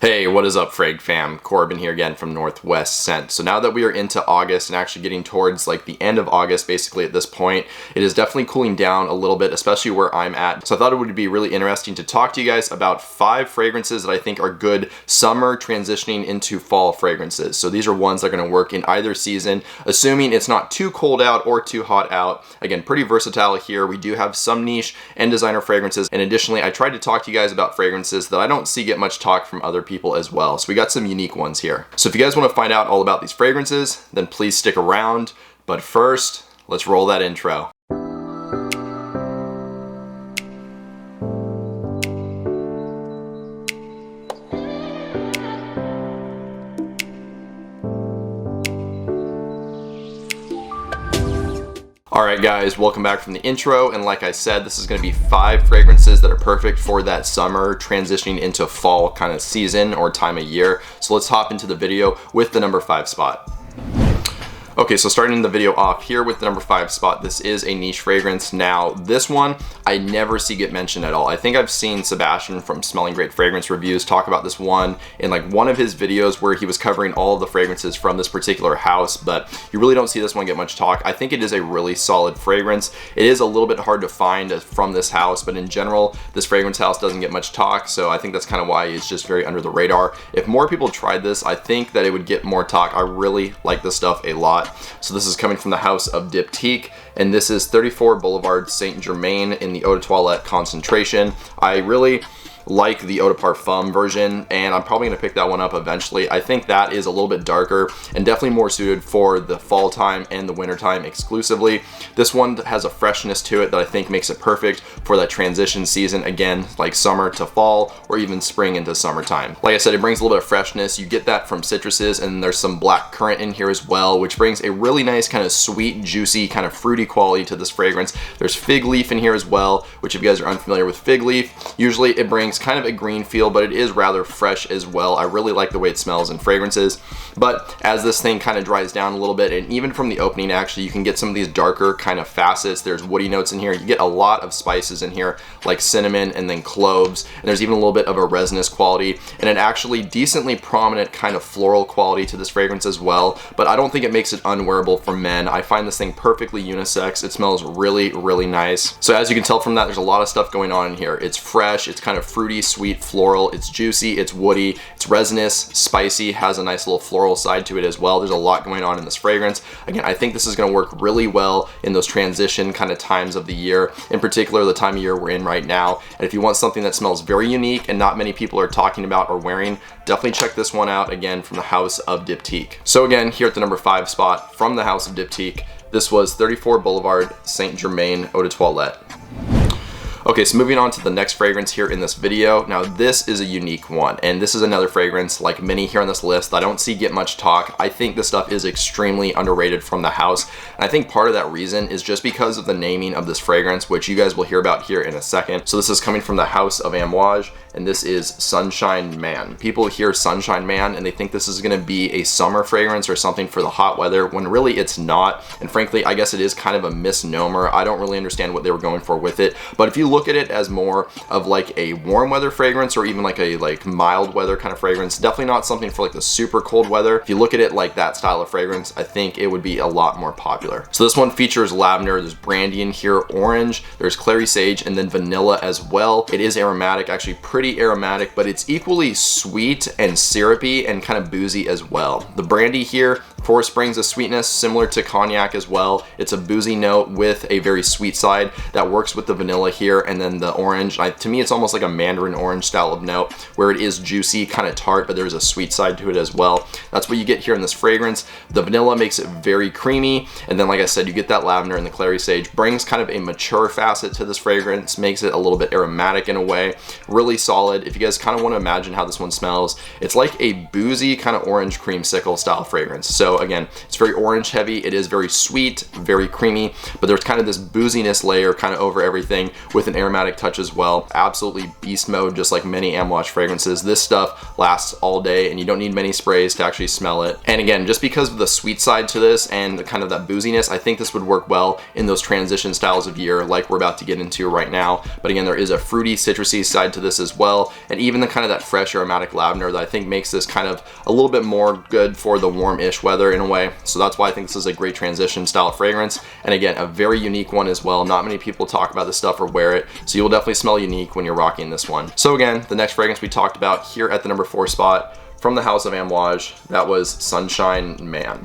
Hey, what is up, Frag fam? Corbin here again from Northwest Scent. So now that we are into August and actually getting towards like the end of August basically at this point, it is definitely cooling down a little bit, especially where I'm at. So I thought it would be really interesting to talk to you guys about 5 fragrances that I think are good summer transitioning into fall fragrances. So these are ones that are gonna work in either season, assuming it's not too cold out or too hot out. Again, pretty versatile here. We do have some niche and designer fragrances. And additionally, I tried to talk to you guys about fragrances that I don't see get much talk from other people as well. So we got some unique ones here. So if you guys want to find out all about these fragrances, then please stick around. But first, let's roll that intro. Alright guys, welcome back from the intro, and like I said, this is going to be 5 fragrances that are perfect for that summer transitioning into fall kind of season or time of year. So let's hop into the video with the number 5 spot. Okay, so starting the video off here with the number 5 spot, this is a niche fragrance. Now, this one I never see get mentioned at all. I think I've seen Sebastian from Smelling Great Fragrance Reviews talk about this one in like one of his videos where he was covering all of the fragrances from this particular house, but you really don't see this one get much talk. I think it is a really solid fragrance. It is a little bit hard to find from this house, but in general, this fragrance house doesn't get much talk, so I think that's kind of why it's just very under the radar. If more people tried this, I think that it would get more talk. I really like this stuff a lot. So this is coming from the house of Diptique, and this is 34 Boulevard Saint Germain in the Eau de Toilette concentration. I really like the Eau de Parfum version, and I'm probably gonna pick that one up eventually. I think that is a little bit darker and definitely more suited for the fall time and the winter time exclusively. This one has a freshness to it that I think makes it perfect for that transition season, again, like summer to fall or even spring into summertime. Like I said, it brings a little bit of freshness. You get that from citruses, and there's some black currant in here as well, which brings a really nice kind of sweet, juicy, kind of fruity quality to this fragrance. There's fig leaf in here as well, which if you guys are unfamiliar with fig leaf, usually it brings kind of a green feel, but it is rather fresh as well. I really like the way it smells in fragrances, but as this thing kind of dries down a little bit, and even from the opening actually, you can get some of these darker kind of facets. There's woody notes in here. You get a lot of spices in here like cinnamon and then cloves, and there's even a little bit of a resinous quality and an actually decently prominent kind of floral quality to this fragrance as well, but I don't think it makes it unwearable for men. I find this thing perfectly unisex. It smells really, really nice. So as you can tell from that, there's a lot of stuff going on in here. It's fresh, it's kind of fruity, sweet, floral, it's juicy, it's woody, it's resinous, spicy, has a nice little floral side to it as well. There's a lot going on in this fragrance. Again, I think this is going to work really well in those transition kind of times of the year, in particular the time of year we're in right now. And if you want something that smells very unique and not many people are talking about or wearing, definitely check this one out, again from the house of Diptique. So again, here at the number 5 spot from the house of Diptique, this was 34 Boulevard Saint Germain Eau de Toilette. Okay, so moving on to the next fragrance here in this video. Now this is a unique one, and this is another fragrance like many here on this list that I don't see get much talk. I think this stuff is extremely underrated from the house, and I think part of that reason is just because of the naming of this fragrance, which you guys will hear about here in a second. So this is coming from the house of Amouage, and this is Sunshine Man. People hear Sunshine Man and they think this is gonna be a summer fragrance or something for the hot weather, when really it's not. And frankly, I guess it is kind of a misnomer. I don't really understand what they were going for with it, but if you look at it as more of like a warm weather fragrance or even like a mild weather kind of fragrance, definitely not something for like the super cold weather. If you look at it like that style of fragrance, I think it would be a lot more popular. So this one features lavender, there's brandy in here, orange, there's clary sage, and then vanilla as well. It is aromatic, actually pretty aromatic, but it's equally sweet and syrupy and kind of boozy as well. The brandy here, of course, brings a sweetness similar to cognac as well. It's a boozy note with a very sweet side that works with the vanilla here, and then the orange. To me, it's almost like a mandarin orange style of note where it is juicy, kind of tart, but there's a sweet side to it as well. That's what you get here in this fragrance. The vanilla makes it very creamy, and then like I said, you get that lavender, and the clary sage brings kind of a mature facet to this fragrance, makes it a little bit aromatic in a way. Really solid. If you guys kind of want to imagine how this one smells, it's like a boozy kind of orange creamsicle style fragrance. So So again, it's very orange heavy. It is very sweet, very creamy, but there's kind of this booziness layer kind of over everything with an aromatic touch as well. Absolutely beast mode, just like many Amouage fragrances. This stuff lasts all day and you don't need many sprays to actually smell it. And again, just because of the sweet side to this and kind of that booziness, I think this would work well in those transition styles of year like we're about to get into right now. But again, there is a fruity, citrusy side to this as well, and even the kind of that fresh aromatic lavender that I think makes this kind of a little bit more good for the warm-ish weather in a way. So that's why I think this is a great transition style fragrance, and again, a very unique one as well. Not many people talk about this stuff or wear it, so you'll definitely smell unique when you're rocking this one. So again, the next fragrance we talked about here at the number 4 spot from the house of Amouage, that was Sunshine Man.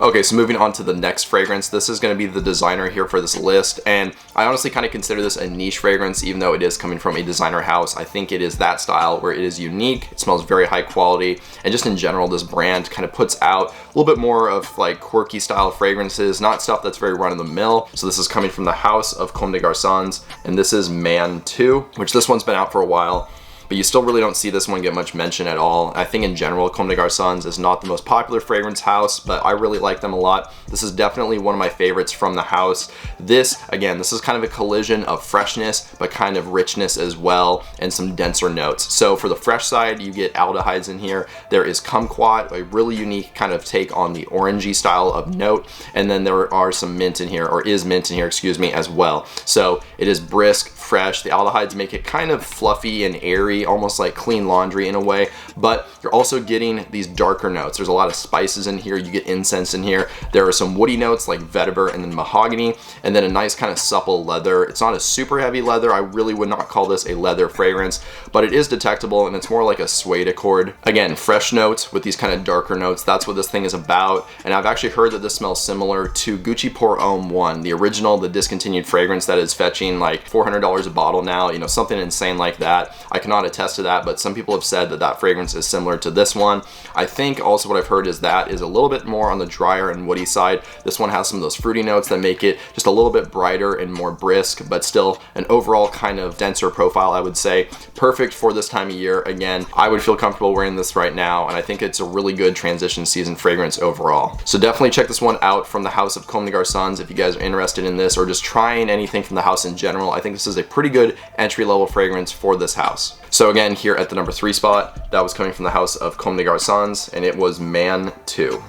Okay, so moving on to the next fragrance. This is going to be the designer here for this list, and I honestly kind of consider this a niche fragrance, even though it is coming from a designer house. I think it is that style where it is unique, it smells very high quality, and just in general, this brand kind of puts out a little bit more of like quirky style fragrances, not stuff that's very run-of-the-mill. So this is coming from the house of Comme des Garçons, and this is Man 2, which this one's been out for a while, but you still really don't see this one get much mention at all. I think in general, Comme des Garçons is not the most popular fragrance house, but I really like them a lot. This is definitely one of my favorites from the house. This, again, this is kind of a collision of freshness, but kind of richness as well, and some denser notes. So for the fresh side, you get aldehydes in here. There is kumquat, a really unique kind of take on the orangey style of note, and then there are some mint in here, or is mint in here, excuse me, as well. So it is brisk, fresh. The aldehydes make it kind of fluffy and airy, almost like clean laundry in a way, but you're also getting these darker notes. There's a lot of spices in here. You get incense in here. There are some woody notes like vetiver and then mahogany, and then a nice kind of supple leather. It's not a super heavy leather. I really would not call this a leather fragrance, but it is detectable and it's more like a suede accord. Again, fresh notes with these kind of darker notes. That's what this thing is about. And I've actually heard that this smells similar to Gucci Pour Homme 1, the original, the discontinued fragrance that is fetching like $400 a bottle now, you know, something insane like that. I cannot attest to that, but some people have said that that fragrance is similar to this one. I think also what I've heard is that is a little bit more on the drier and woody side. This one has some of those fruity notes that make it just a little bit brighter and more brisk, but still an overall kind of denser profile, I would say. Perfect for this time of year. Again, I would feel comfortable wearing this right now, and I think it's a really good transition season fragrance overall. So definitely check this one out from the house of Comme des Garçons if you guys are interested in this or just trying anything from the house in general. I think this is a pretty good entry-level fragrance for this house. So again, here at the number 3 spot, that was coming from the house of Comme des Garçons, and it was Man 2.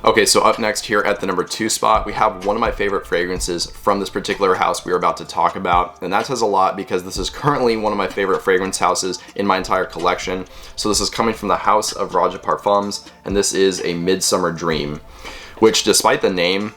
Okay, so up next here at the number 2 spot, we have one of my favorite fragrances from this particular house we are about to talk about, and that says a lot because this is currently one of my favorite fragrance houses in my entire collection. So this is coming from the house of Roger Parfums, and this is a Midsommar Dream, which despite the name,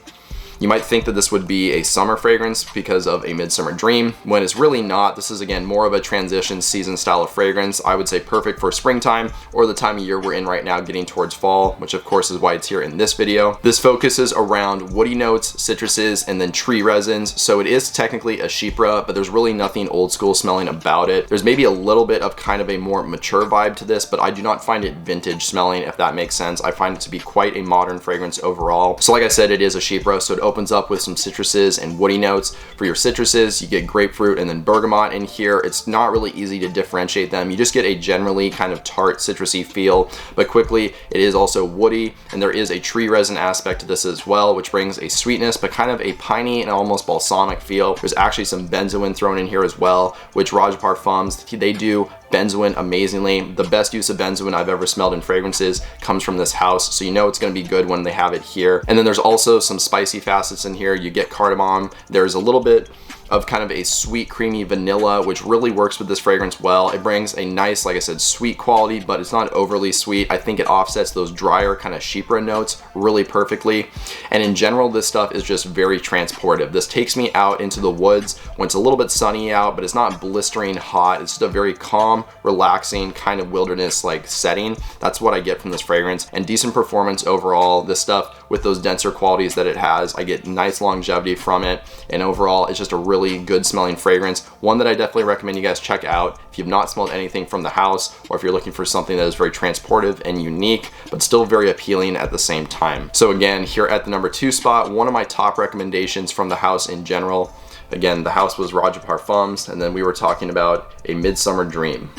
you might think that this would be a summer fragrance because of a Midsommar Dream, when it's really not. This is, again, more of a transition season style of fragrance. I would say perfect for springtime or the time of year we're in right now, getting towards fall, which of course is why it's here in this video. This focuses around woody notes, citruses, and then tree resins. So it is technically a chypre, but there's really nothing old school smelling about it. There's maybe a little bit of kind of a more mature vibe to this, but I do not find it vintage smelling, if that makes sense. I find it to be quite a modern fragrance overall. So like I said, it is a chypre, so it opens up with some citruses and woody notes. For your citruses, you get grapefruit and then bergamot in here. It's not really easy to differentiate them. You just get a generally kind of tart, citrusy feel, but quickly it is also woody, and there is a tree resin aspect to this as well, which brings a sweetness, but kind of a piney and almost balsamic feel. There's actually some benzoin thrown in here as well, which Roger Parfums, they do benzoin amazingly. The best use of benzoin I've ever smelled in fragrances comes from this house, so you know it's going to be good when they have it here. And then there's also some spicy facets in here. You get cardamom. There's a little bit of kind of a sweet, creamy vanilla, which really works with this fragrance well. It brings a nice, like I said, sweet quality, but it's not overly sweet. I think it offsets those drier kind of chypre notes really perfectly. And in general, this stuff is just very transportive. This takes me out into the woods when it's a little bit sunny out, but it's not blistering hot. It's just a very calm, relaxing kind of wilderness-like setting. That's what I get from this fragrance, and decent performance overall. This stuff with those denser qualities that it has, I get nice longevity from it, and overall, it's just a really good smelling fragrance. One that I definitely recommend you guys check out if you've not smelled anything from the house, or if you're looking for something that is very transportive and unique, but still very appealing at the same time. So again, here at the number 2 spot, one of my top recommendations from the house in general. Again, the house was Roger Parfums, and then we were talking about a Midsommar Dream.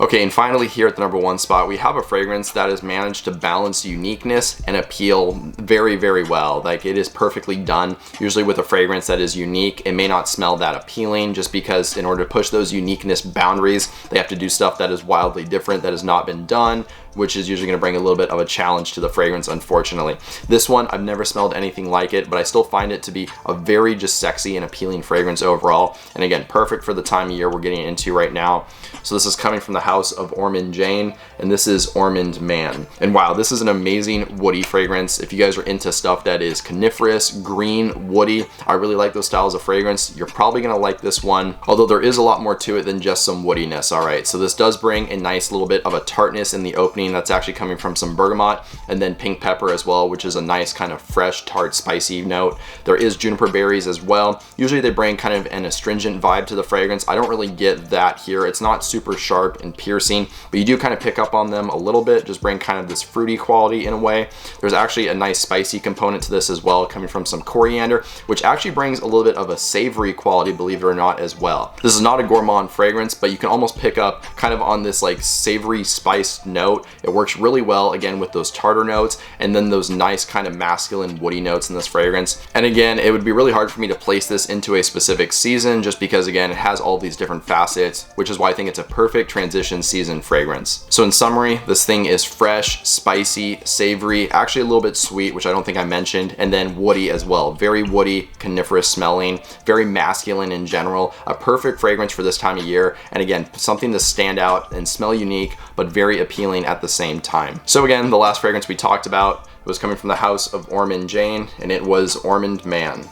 Okay, and finally here at the number 1 spot, we have a fragrance that has managed to balance uniqueness and appeal very, very well. Like, it is perfectly done. Usually with a fragrance that is unique, it may not smell that appealing, just because in order to push those uniqueness boundaries, they have to do stuff that is wildly different, that has not been done, which is usually going to bring a little bit of a challenge to the fragrance, unfortunately. This one, I've never smelled anything like it, but I still find it to be a very just sexy and appealing fragrance overall. And again, perfect for the time of year we're getting into right now. So this is coming from the house of Ormond Jane, and this is Ormond Man. And wow, this is an amazing woody fragrance. If you guys are into stuff that is coniferous, green, woody, I really like those styles of fragrance, you're probably gonna like this one, although there is a lot more to it than just some woodiness. All right, so this does bring a nice little bit of a tartness in the opening. That's actually coming from some bergamot and then pink pepper as well, which is a nice kind of fresh, tart, spicy note. There is juniper berries as well. Usually they bring kind of an astringent vibe to the fragrance. I don't really get that here. It's not super sharp and piercing, but you do kind of pick up on them a little bit, just bring kind of this fruity quality in a way. There's actually a nice spicy component to this as well, coming from some coriander, which actually brings a little bit of a savory quality, believe it or not, as well. This is not a gourmand fragrance, but you can almost pick up kind of on this like savory spiced note. It works really well, again, with those tartar notes and then those nice kind of masculine woody notes in this fragrance. And again, it would be really hard for me to place this into a specific season, just because, again, it has all these different facets, which is why I think it's a perfect transition season fragrance. So in summary, this thing is fresh, spicy, savory, actually a little bit sweet, which I don't think I mentioned, and then woody as well. Very woody, coniferous smelling, very masculine in general. A perfect fragrance for this time of year, and again, something to stand out and smell unique, but very appealing at the same time. So again, the last fragrance we talked about was coming from the house of Ormond Jane, and it was Ormond Man.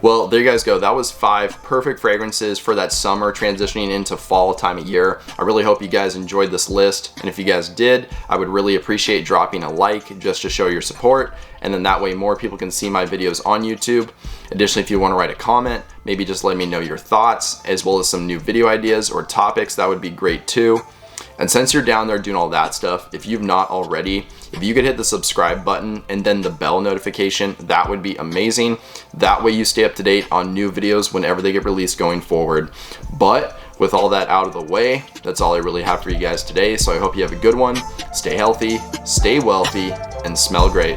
Well, there you guys go. That was 5 perfect fragrances for that summer transitioning into fall time of year. I really hope you guys enjoyed this list, and if you guys did, I would really appreciate dropping a like just to show your support, and then that way more people can see my videos on YouTube. Additionally, if you want to write a comment, maybe just let me know your thoughts, as well as some new video ideas or topics, that would be great too. And since you're down there doing all that stuff, if you've not already, if you could hit the subscribe button and then the bell notification, that would be amazing. That way you stay up to date on new videos whenever they get released going forward. But with all that out of the way, that's all I really have for you guys today. So I hope you have a good one. Stay healthy, stay wealthy, and smell great.